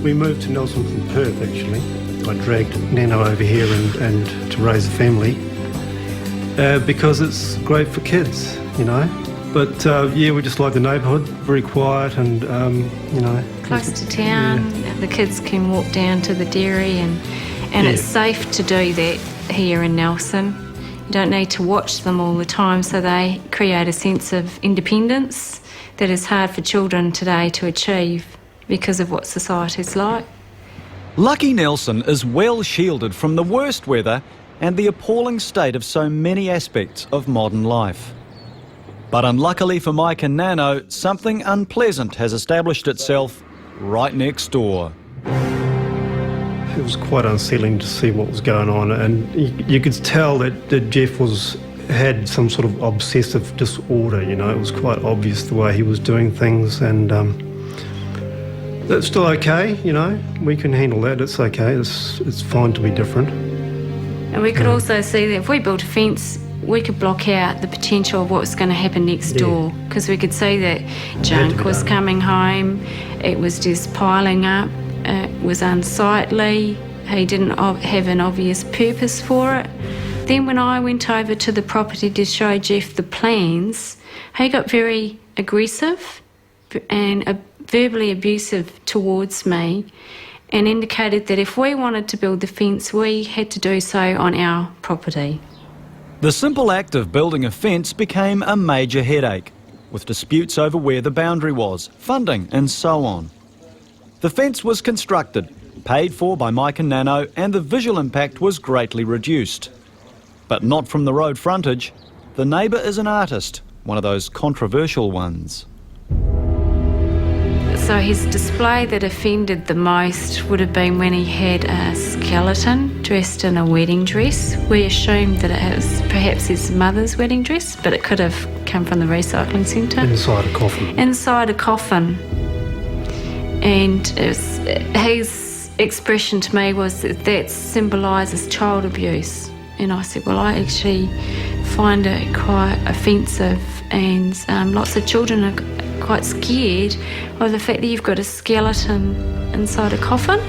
We moved to Nelson from Perth, actually. I dragged Nano over here and to raise a family because it's great for kids, you know. But yeah, we just like the neighbourhood, very quiet and, you know. Close to town, yeah. The kids can walk down to the dairy and it's safe to do that here in Nelson. You don't need to watch them all the time, so they create a sense of independence that is hard for children today to achieve because of what society's like. Lucky Nelson is well shielded from the worst weather and the appalling state of so many aspects of modern life. But unluckily for Mike and Nano, something unpleasant has established itself right next door. It was quite unsettling to see what was going on, and you could tell that Jeff had some sort of obsessive disorder, you know. It was quite obvious the way he was doing things, and that's still okay, you know. We can handle that, it's okay, it's fine to be different. And we could also see that if we built a fence, we could block out the potential of what was going to happen next door, because we could see that junk was coming home, it was just piling up, it was unsightly, he didn't have an obvious purpose for it. Then when I went over to the property to show Jeff the plans, he got very aggressive and verbally abusive towards me and indicated that if we wanted to build the fence, we had to do so on our property. The simple act of building a fence became a major headache, with disputes over where the boundary was, funding and so on. The fence was constructed, paid for by Mike and Nano, and the visual impact was greatly reduced. But not from the road frontage. The neighbour is an artist, one of those controversial ones. So his display that offended the most would have been when he had a skeleton dressed in a wedding dress. We assumed that it was perhaps his mother's wedding dress, but it could have come from the recycling centre. Inside a coffin. Inside a coffin. And his expression to me was that symbolises child abuse. And I said, well, I actually find it quite offensive, and lots of children are quite scared of the fact that you've got a skeleton inside a coffin.